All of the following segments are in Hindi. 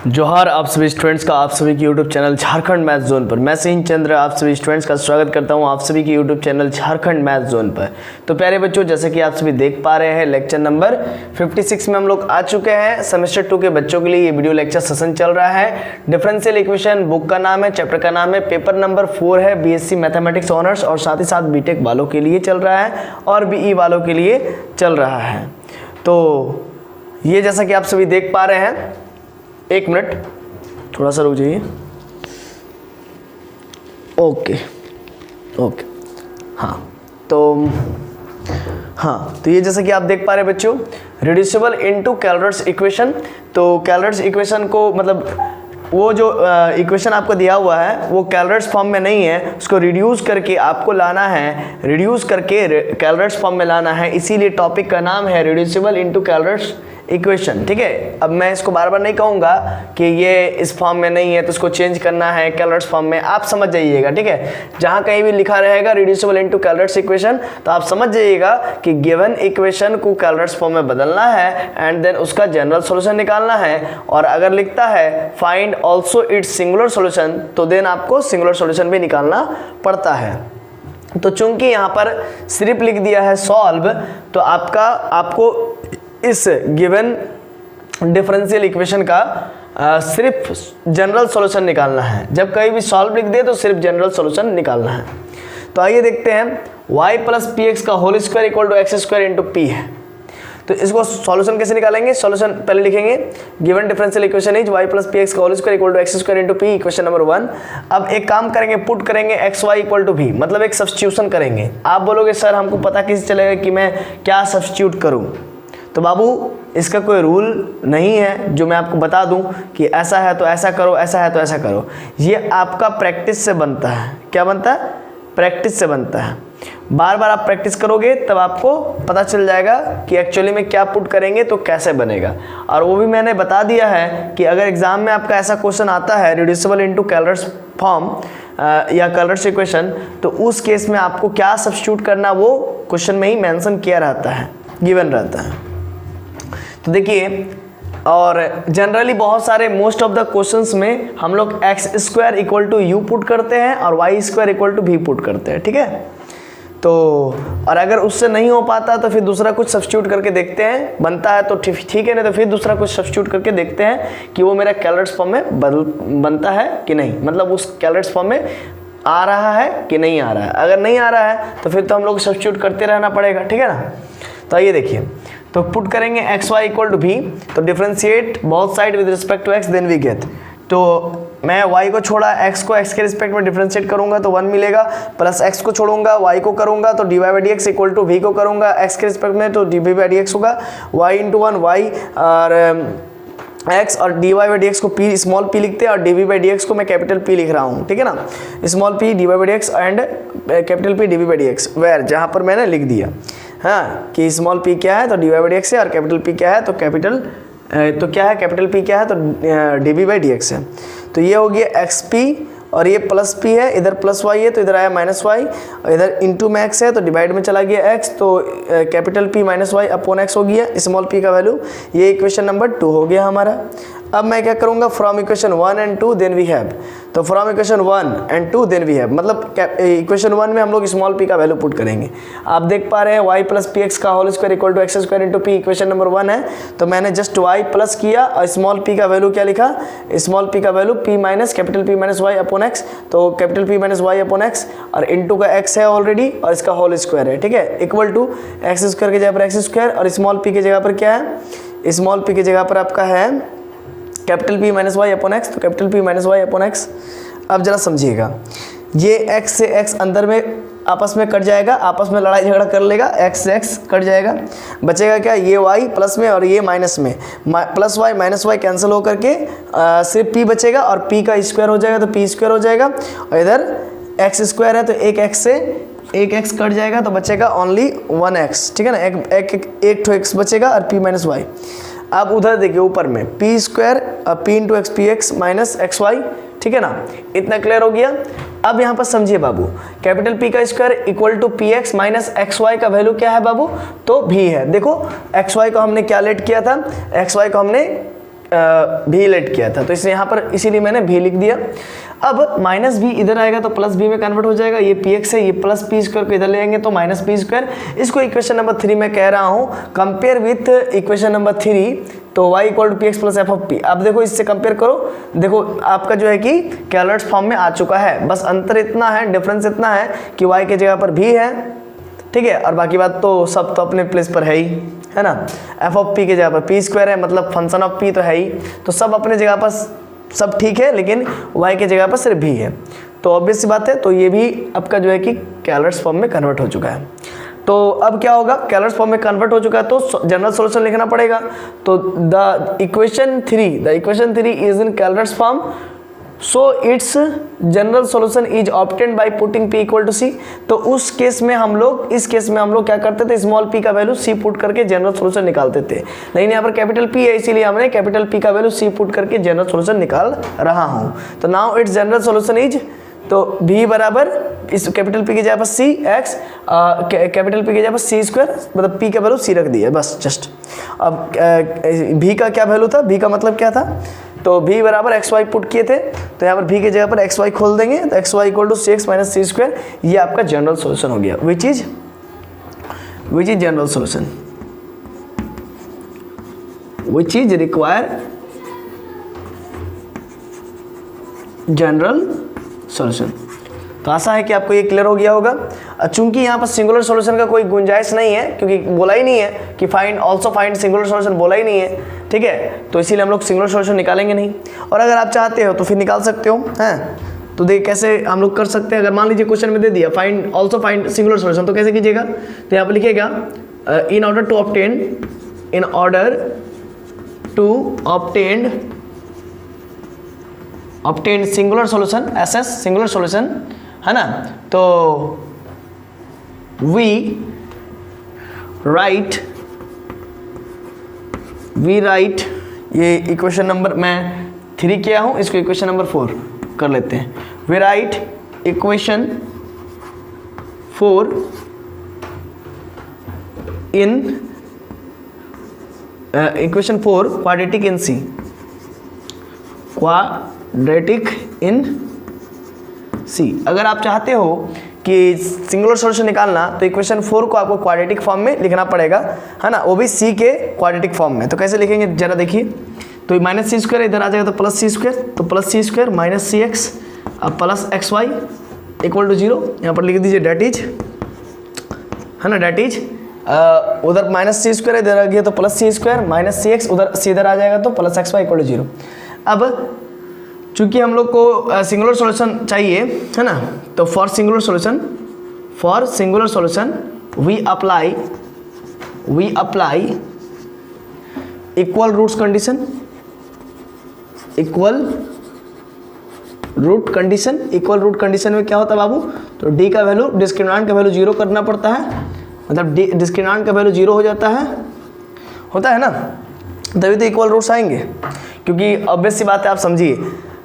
जोहार आप सभी स्टूडेंट्स का आप सभी की YouTube channel Jharkhand math zone पर। मैं सिंह चंद्र आप सभी स्टूडेंट्स का स्वागत करता हूं आप सभी की YouTube channel Jharkhand math zone पर। तो प्यारे बच्चों, जैसे कि आप सभी देख पा रहे हैं, लेक्चर नंबर 56 में हम लोग आ चुके हैं। सेमेस्टर 2 के बच्चों के लिए ये वीडियो लेक्चर सेशन चल रहा है। डिफरेंशियल इक्वेशन बुक का नाम है, चैप्टर का नाम है, पेपर नंबर 4 है, बीएससी मैथमेटिक्स ऑनर्स, और साथ ही साथ बीटेक वालों के लिए चल रहा है और बीई वालों के लिए चल रहा है। तो ये जैसा कि आप सभी देख पा रहे हैं, एक मिनट थोड़ा सा रुक जाइए। ओके, तो ये जैसा कि आप देख पा रहे हैं बच्चों, रिड्यूसिबल इनटू कैलर्स इक्वेशन। तो कैलर्स इक्वेशन को मतलब वो जो इक्वेशन आपको दिया हुआ है वो कैलर्स फॉर्म में नहीं है, उसको रिड्यूस करके आपको लाना है, रिड्यूस करके कैलर्स फॉर्म में लाना है। इसीलिए टॉपिक का नाम है रिड्यूसिबल इनटू कैलर्स इक्वेशन। ठीक है, अब मैं इसको बार बार नहीं कहूँगा कि ये इस फॉर्म में नहीं है तो इसको चेंज करना है कैलर्स फॉर्म में, आप समझ जाइएगा। ठीक है, जहाँ कहीं भी लिखा रहेगा रिड्यूसिबल इनटू कैलर्स इक्वेशन तो आप समझ जाइएगा कि गिवन इक्वेशन को कैलर्स फॉर्म में बदलना है एंड देन उसका जनरल सॉल्यूशन निकालना है। और अगर लिखता है find also it's singular solution तो देन आपको सिंगुलर सॉल्यूशन भी निकालना पड़ता है। तो चूंकि यहाँ पर सिर्फ लिख दिया है सॉल्व, तो आपको इस गिवन डिफरेंशियल इक्वेशन का सिर्फ जनरल सॉल्यूशन निकालना है। जब कहीं भी सॉल्व लिख दे तो सिर्फ जनरल सॉल्यूशन निकालना है। तो आइए देखते हैं, y प्लस पी एक्स का whole square equal to x square into P है। तो इसको सॉल्यूशन कैसे निकालेंगे? सॉल्यूशन पहले लिखेंगे, given differential equation is y plus P x का whole square equal to x square into P, equation number 1। अब एक काम करेंगे, पुट करेंगे एक्स वाई इक्वल टू भी, मतलब एक सब्स्टिट्यूशन करेंगे। आप बोलोगे सर हमको पता कैसे चलेगा कि मैं क्या सब्स्टिट्यूट करूँ? तो बाबू इसका कोई रूल नहीं है जो मैं आपको बता दूं कि ऐसा है तो ऐसा करो, ऐसा है तो ऐसा करो। ये आपका प्रैक्टिस से बनता है। क्या बनता है? प्रैक्टिस से बनता है। बार बार आप प्रैक्टिस करोगे तब आपको पता चल जाएगा कि एक्चुअली में क्या पुट करेंगे तो कैसे बनेगा। और वो भी मैंने बता दिया है कि अगर एग्जाम में आपका ऐसा क्वेश्चन आता है रिड्यूसिबल इनटू कैलर्स फॉर्म या कैलर्स इक्वेशन, तो उस केस में आपको क्या सब्स्टिट्यूट करना वो क्वेश्चन में ही मेंशन किया रहता है, गिवन रहता है। तो देखिए, और जनरली बहुत सारे मोस्ट ऑफ द क्वेश्चंस में हम लोग x square equal to u put करते हैं और वाई स्क्वायर इक्वल टू भी पुट करते हैं। ठीक है, तो और अगर उससे नहीं हो पाता तो फिर दूसरा कुछ सब्स्टिट्यूट करके देखते हैं, बनता है तो ठीक है, नहीं तो फिर दूसरा कुछ सब्स्टिट्यूट करके देखते हैं कि वो मेरा कैलर्स फॉर्म में बनता है कि नहीं, मतलब उस कैलर्स फॉर्म में आ रहा है कि नहीं आ रहा है। अगर नहीं आ रहा है तो फिर तो हम लोग सब्स्टिट्यूट करते रहना पड़ेगा। ठीक है ना। तो आइए देखिए, तो पुट करेंगे एक्स वाई इक्वल टू भी, तो differentiate both side with respect to x, then we get. तो मैं y को छोड़ा, x को x के रिस्पेक्ट में डिफ्रेंशिएट करूंगा तो 1 मिलेगा, प्लस x को छोड़ूंगा y को करूंगा तो dy by d x equal to v को करूंगा x के रिस्पेक्ट में तो dv बाई डी एक्स होगा, y इंटू 1 y और x और dy बाई डी एक्स को p स्मॉल p लिखते हैं और dv बाई डी एक्स को मैं कैपिटल P लिख रहा हूँ। ठीक है ना, small p dy by d x and capital P dv by d x, where जहाँ पर मैंने लिख दिया हाँ कि स्मॉल p क्या है तो dy बाई डी एक्स है और कैपिटल P क्या है तो कैपिटल P क्या है तो dv बाई डी एक्स है। तो ये हो गया xp और ये प्लस p है, इधर प्लस y है तो इधर आया माइनस y, और इधर इंटू में x है तो डिवाइड में चला गया x, तो capital P minus y upon x हो गया स्मॉल p का वैल्यू। ये इक्वेशन नंबर 2 हो गया हमारा। अब मैं क्या करूँगा, from equation 1 and 2 then we have, तो from equation 1 and 2 then we have, मतलब इक्वेशन 1 में हम लोग स्मॉल p का वैल्यू पुट करेंगे। आप देख पा रहे हैं y प्लस पी एक्स का whole square equal to x square into P, equation number 1 है। तो मैंने जस्ट y प्लस किया और स्मॉल p का वैल्यू क्या लिखा, स्मॉल p का value p minus capital P minus y upon x, तो capital P minus y upon x और इंटू का x है ऑलरेडी और इसका होल स्क्वायर है। ठीक है, इक्वल टू एक्स स्क्वायर की जगह पर एक्स स्क्वायर और स्मॉल p की जगह पर क्या है, स्मॉल p की जगह पर आपका है capital P minus Y upon X, तो capital P minus Y upon X. अब जरा समझिएगा, ये x से x अंदर में आपस में कट जाएगा, आपस में लड़ाई झगड़ा कर लेगा, x से x कट जाएगा, बचेगा क्या, ये y प्लस में और ये माइनस में, plus y minus y cancel हो करके सिर्फ p बचेगा और p का स्क्वायर हो जाएगा तो p स्क्वायर हो जाएगा, और इधर x स्क्वायर है तो एक x से एक x कट जाएगा तो बचेगा ओनली 1x। ठीक है ना, एक ठो x बचेगा और p माइनस वाई। अब उधर देखिए ऊपर में p square p into x p x minus x y. ठीक है ना, इतना क्लियर हो गया। अब यहाँ पर समझिए बाबू, कैपिटल P का square equal to p x minus x y का वैल्यू क्या है बाबू, तो भी है। देखो एक्स वाई को हमने क्या लेट किया था, एक्स वाई को हमने भी लेट किया था, तो इसलिए यहाँ पर इसीलिए मैंने भी लिख दिया। अब माइनस भी इधर आएगा तो प्लस भी में कन्वर्ट हो जाएगा, ये पी एक्स है, ये प्लस पी स्क्वायर को इधर ले आएंगे तो माइनस पी स्क्वायर। इसको इक्वेशन नंबर 3 में कह रहा हूँ कंपेयर विथ इक्वेशन नंबर 3, तो y equal to p x plus f of p. अब देखो इससे कंपेयर करो, देखो आपका जो है कि कैलर्स फॉर्म में आ चुका है, बस अंतर इतना है, डिफरेंस इतना है कि y के जगह पर भी है, ठीक है, और बाकी बात तो सब तो अपने प्लेस पर है ही, है ना। एफ ऑफ पी के जगह पर पी स्क्वायर है, मतलब फंक्शन ऑफ पी तो है ही, तो सब अपने जगह पर सब ठीक है, लेकिन y के जगह पर सिर्फ भी है, तो ऑब्वियस सी बात है। तो ये भी आपका जो है कि कैलर्स फॉर्म में कन्वर्ट हो चुका है। तो अब क्या होगा, कैलर्स फॉर्म में कन्वर्ट हो चुका है तो जनरल सॉल्यूशन लिखना पड़ेगा। तो the equation 3 is in Clairaut's form, so its general solution is obtained by putting p equal to c। तो उस केस में हम लोग, इस केस में हम लोग क्या करते थे, स्मॉल p का वैल्यू c पुट करके जनरल सॉल्यूशन निकालते थे, लेकिन यहाँ पर कैपिटल P है इसीलिए हमने कैपिटल P का वैल्यू c पुट करके जनरल सॉल्यूशन निकाल रहा हूँ। तो now it's general solution is, तो v बराबर इस कैपिटल P की जगह पर c x, कैपिटल P की जगह पर c स्क्वायर, मतलब p का वैल्यू c रख दिया बस जस्ट। अब v का क्या वैल्यू था, v का मतलब क्या था, तो v बराबर एक्स वाई पुट किए थे, तो यहाँ पर v की जगह पर एक्स वाई खोल देंगे, तो x y equal to c x minus c square, ये आपका जनरल सॉल्यूशन हो गया, which is general solution, which is require general solution. तो आशा है कि आपको ये क्लियर हो गया होगा। चूंकि यहाँ पर सिंगुलर सॉल्यूशन का कोई गुंजाइश नहीं है, क्योंकि बोला ही नहीं है कि find also find singular solution, बोला ही नहीं है, ठीक है, तो इसीलिए हम लोग सिंगुलर सॉल्यूशन निकालेंगे नहीं। और अगर आप चाहते हो तो फिर निकाल सकते हो, हैं। तो देख कैसे हम लोग कर सकते हैं, अगर मान लीजिए क्वेश्चन में दे दिया find also find singular solution, तो कैसे कीजिएगा, तो यहाँ पर लिखिएगा in order to obtain singular solution, SS singular solution, है ना। तो वी राइट ये इक्वेशन नंबर मैं 3 किया हूं, इसको इक्वेशन नंबर 4 कर लेते हैं। We write equation 4 in equation 4 quadratic in C, quadratic in C. अगर आप चाहते हो कि सिंगुलर सॉल्यूशन निकालना तो इक्वेशन 4 को आपको क्वाड्रेटिक फॉर्म में लिखना पड़ेगा, है ना, वो भी सी के क्वाड्रेटिक फॉर्म में। तो कैसे लिखेंगे जरा देखिए, तो माइनस सी स्क्वायर इधर आ जाएगा तो प्लस सी स्क्वायर, तो plus c square minus c x अब plus x y equal to 0, यहाँ पर लिख दीजिए डेट इज, है ना, डेट इज उधर माइनस सी स्क्वायर इधर आ गया तो plus c square minus c x, उधर सी इधर आ जाएगा तो plus x y equal to 0। अब चूंकि हम लोग को सिंगुलर सॉल्यूशन चाहिए, है ना, तो for singular solution we apply equal root condition में क्या होता है बाबू, तो डी का वैल्यू डिस्क्रिमिनेंट का वैल्यू 0 करना पड़ता है, मतलब डिस्क्रिमिनेंट का वैल्यू 0 हो जाता है, होता है ना, तभी तो इक्वल रूट्स आएंगे। क्योंकि ऑब्वियस सी बात है, आप समझिए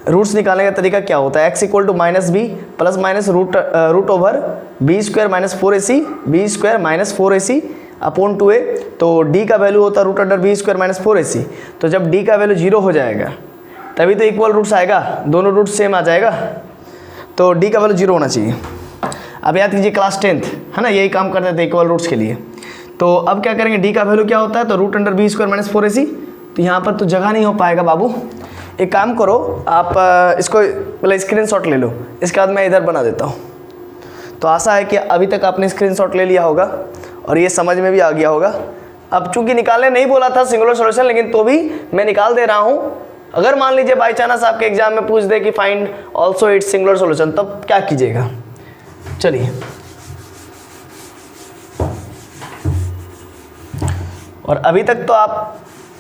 रूट्स निकालने का तरीका क्या होता है, x equal to minus b plus minus root over b square minus 4ac, b square minus 4ac upon 2a, तो d का वैल्यू होता है root under b square minus 4ac। तो जब d का वैल्यू 0 हो जाएगा तभी तो इक्वल रूट्स आएगा, दोनों रूट सेम आ जाएगा, तो d का वैल्यू 0 होना चाहिए। अब याद कीजिए क्लास 10th, है ना, यही काम करते थे इक्वल रूट्स के लिए। तो अब क्या करेंगे, d का वैल्यू क्या होता है, तो root under b square minus 4ac, तो यहाँ पर तो जगह नहीं हो पाएगा बाबू। एक काम करो आप इसको मतलब स्क्रीनशॉट ले लो, इसके बाद मैं इधर बना देता हूँ। तो आशा है कि अभी तक आपने स्क्रीनशॉट ले लिया होगा और ये समझ में भी आ गया होगा। अब चूंकि निकालने नहीं बोला था सिंगुलर सॉल्यूशन, लेकिन तो भी मैं निकाल दे रहा हूँ। अगर मान लीजिए बाई चांस आपके एग्जाम में पूछ दे कि find also it's singular solution, तब क्या कीजिएगा, चलिए। और अभी तक तो आप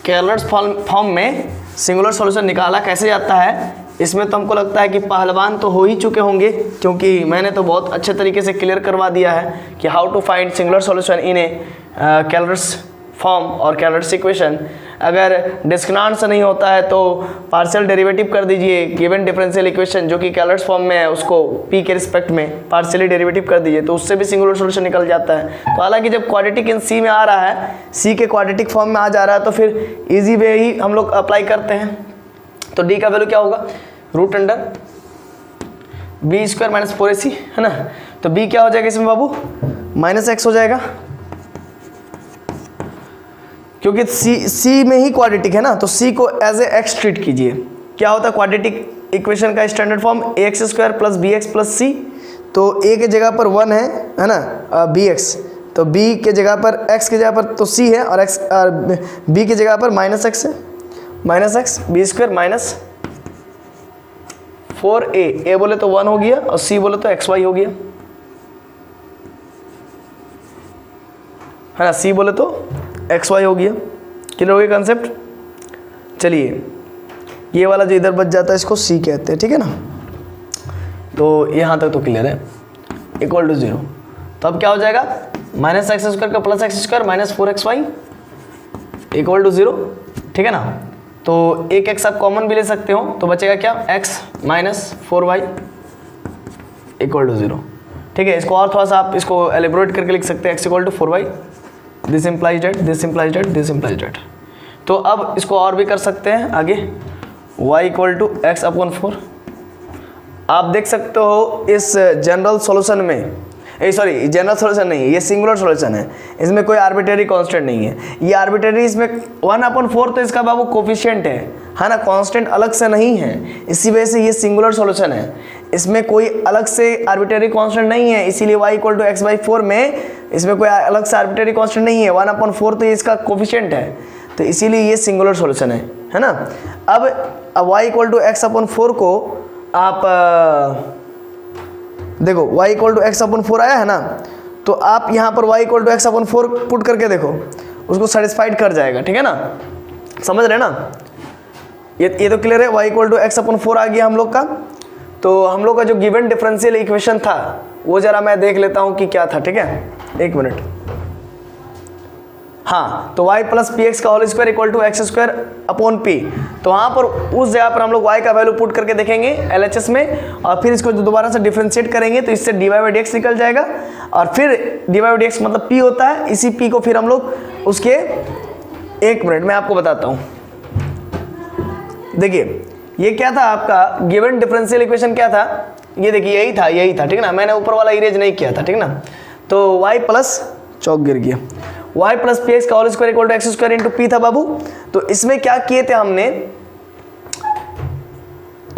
कैलर्स फॉर्म में सिंगुलर सॉल्यूशन निकाला कैसे जाता है, इसमें तो हमको लगता है कि पहलवान तो हो ही चुके होंगे, क्योंकि मैंने तो बहुत अच्छे तरीके से क्लियर करवा दिया है कि how to find singular solution in a Clairaut's form और कैलर्स इक्वेशन। अगर डिस्क्रिमिनेंट से नहीं होता है तो पार्शियल डेरिवेटिव कर दीजिए गिवन डिफरेंशियल इक्वेशन जो कि कैलर्स फॉर्म में है उसको p के रिस्पेक्ट में पार्शियली डेरिवेटिव कर दीजिए, तो उससे भी सिंगुलर सॉल्यूशन निकल जाता है। तो हालांकि जब क्वाड्रेटिक इन c में आ रहा है, c के क्वाड्रेटिक फॉर्म में आ जा रहा है, तो फिर ईजी वे ही हम लोग अप्लाई करते हैं। तो d का वैल्यू क्या होगा, root under b square minus 4ac है ना। तो b क्या हो जाएगा इसमें बाबू, माइनस एक्स हो जाएगा, क्योंकि c में ही क्वाड्रेटिक है ना, तो c को एज ए x ट्रीट कीजिए। क्या होता है क्वाड्रेटिक इक्वेशन का standard form, ax square plus B X plus C. तो a के जगह पर 1 है ना, bx, तो b के जगह पर x के जगह पर तो c है, और x और b की जगह पर माइनस एक्स है, minus x b square minus 4a, a बोले तो 1 हो गया और c बोले तो xy हो गया है ना, c बोले तो xy हो गया। क्लियर हो गया कंसेप्ट। चलिए ये वाला जो इधर बच जाता है इसको c कहते हैं, ठीक है ना। तो यहाँ तक तो क्लियर है, इक्वल टू 0। तो अब क्या हो जाएगा, माइनस एक्स स्क्वायर का plus x square minus 4xy equal to 0, ठीक है ना। तो एक x आप कॉमन भी ले सकते हो, तो बचेगा क्या, x minus 4y equal to 0, ठीक है। इसको और थोड़ा सा आप इसको एलिब्रेट करके लिख सकते हैं, x equal to 4y, this implies that, this implies that, this implies that. तो अब इसको और भी कर सकते हैं आगे, y equal to x upon 4। आप देख सकते हो इस जनरल सॉल्यूशन में, सॉरी जनरल सॉल्यूशन नहीं है, ये सिंगुलर सॉल्यूशन है, इसमें कोई आर्बिट्रेरी कांस्टेंट नहीं है। ये आर्बिट्रेरी इसमें 1/4 तो इसका बाबू कोफिशिएंट है ना, कांस्टेंट अलग से नहीं है, इसी वजह से ये सिंगुलर सॉल्यूशन है। इसमें कोई अलग से आर्बिट्रेरी कांस्टेंट नहीं है, इसीलिए y equal to x by 4 में इसमें कोई अलग से आर्बिट्रेरी कांस्टेंट नहीं है, 1/4 तो ये इसका कोफिशिएंट है, तो इसीलिए ये सिंगुलर सॉल्यूशन है ना। अब y equal to x upon 4 को आप देखो, y equal to x upon 4 आया है ना, तो आप यहाँ पर y equal to x upon 4 put करके देखो, उसको सेटिस्फाइड कर जाएगा, ठीक है ना। समझ रहे ना, ये तो क्लियर है। y equal to x upon 4 आ गया हम लोग का। तो हम लोग का जो गिवन डिफरेंशियल इक्वेशन था वो जरा मैं देख लेता हूँ कि क्या था, ठीक है, एक मिनट। हाँ, तो y प्लस पी एक्स का whole square equal to x square upon p. तो वहाँ पर उस जगह पर हम लोग y का वैल्यू पुट करके देखेंगे LHS में, और फिर इसको दोबारा से डिफ्रेंशिएट करेंगे तो इससे dy बाई dx निकल जाएगा, और फिर dy बाई dx मतलब p होता है, इसी p को फिर हम लोग उसके, एक मिनट मैं आपको बताता हूँ। देखिए ये क्या था आपका गिवन डिफरेंशियल इक्वेशन, क्या था ये, देखिए यही था, ठीक है ना। मैंने ऊपर वाला इरेज नहीं किया था, ठीक है ना। तो y प्लस, चौक गिर गया, y प्लस पी एक्स का whole square equal to x square into p था बाबू। तो इसमें क्या किए थे हमने,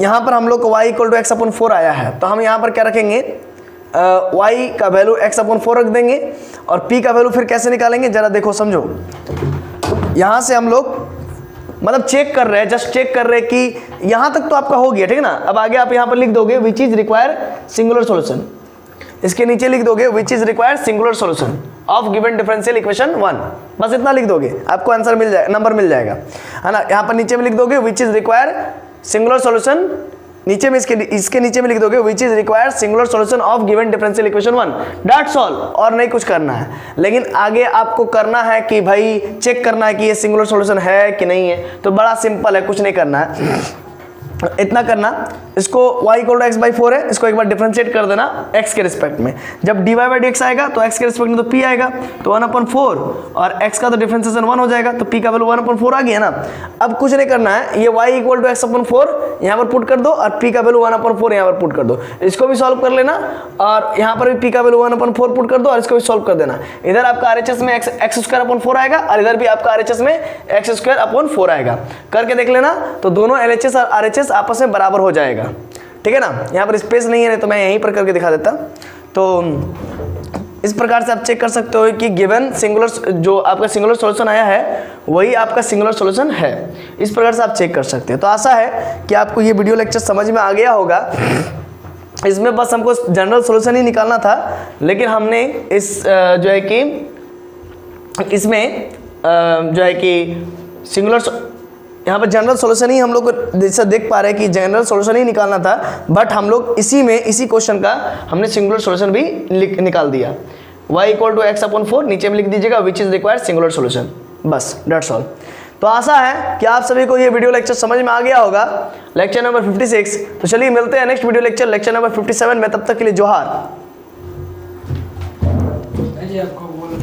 यहाँ पर हम लोग को y equal to x upon 4 आया है, तो हम यहाँ पर क्या रखेंगे, y का वैल्यू x अपॉन 4 रख देंगे, और p का वैल्यू फिर कैसे निकालेंगे जरा देखो समझो। यहाँ से हम लोग मतलब चेक कर रहे हैं, जस्ट चेक कर रहे हैं कि यहाँ तक तो आपका हो गया, ठीक है ना। अब आगे आप यहाँ पर लिख दोगे विच इज रिक्वायर सिंगुलर सॉल्यूशन, इसके नीचे लिख दोगे विच is require singular solution of given differential equation 1, बस इतना लिख दोगे, आपको आंसर मिल जाएगा, नंबर मिल जाएगा, है ना। यहाँ पर नीचे में लिख दोगे विच इज रिक्वायर सिंगुलर सॉल्यूशन, नीचे में इसके नीचे में लिख दोगे विच is require singular solution of given differential equation 1, that's all, और नहीं कुछ करना है। लेकिन आगे आपको करना है कि भाई चेक करना है कि ये सिंगुलर सॉल्यूशन है कि नहीं है, तो बड़ा सिंपल है, कुछ नहीं करना है, इतना करना, इसको y equal to x by 4 है, इसको एक बार डिफरेंशिएट कर देना x के रिस्पेक्ट में। जब dy बाई dx आएगा तो x के रिस्पेक्ट में तो p आएगा, तो 1/4, और x का तो डिफरेंशिएशन 1 हो जाएगा, तो p का वैल्यू 1/4 आ गया ना। अब कुछ नहीं करना है, ये y equal to x upon 4 यहाँ पर पुट कर दो, और p का वैल्यू 1/4 यहाँ पर पुट कर दो, इसको भी सॉल्व कर लेना, और यहाँ पर भी p का वैल्यू 1/4 पुट कर दो, और इसको भी सॉल्व कर देना। इधर आपका RHS में एक्स स्क्वायर अपॉन 4 आएगा, और इधर भी आपका RHS में एक्स स्क्वायर अपॉन 4 आएगा, करके देख लेना। तो दोनों LHS और RHS आपस में बराबर हो जाएगा, ठीक है ना। यहाँ पर स्पेस नहीं है तो मैं यहीं पर करके दिखा देता। तो इस प्रकार से आप चेक कर सकते हो कि गिवन सिंगुलर, जो आपका सिंगुलर सॉल्यूशन आया है वही आपका सिंगुलर सॉल्यूशन है। इस प्रकार से आप चेक कर सकते हैं। तो आशा है कि आपको ये वीडियो लेक्चर समझ में आ गया होगा। इसमें बस हमको जनरल सॉल्यूशन ही निकालना था, लेकिन हमने इस जो है कि इसमें जो है कि सिंगुलर, यहाँ पर जनरल सॉल्यूशन ही हम लोग जैसा देख पा रहे हैं कि जनरल सॉल्यूशन ही निकालना था, बट हम लोग इसी क्वेश्चन का हमने सिंगुलर सॉल्यूशन भी निकाल दिया। y equal to x upon 4 नीचे में लिख दीजिएगा which is required singular solution, बस दैट्स ऑल। तो आशा है कि आप सभी को ये वीडियो लेक्चर समझ में आ गया होगा, लेक्चर नंबर 56। तो चलिए मिलते हैं नेक्स्ट वीडियो लेक्चर नंबर 57 में। तब तक के लिए जोहार। आपको बोला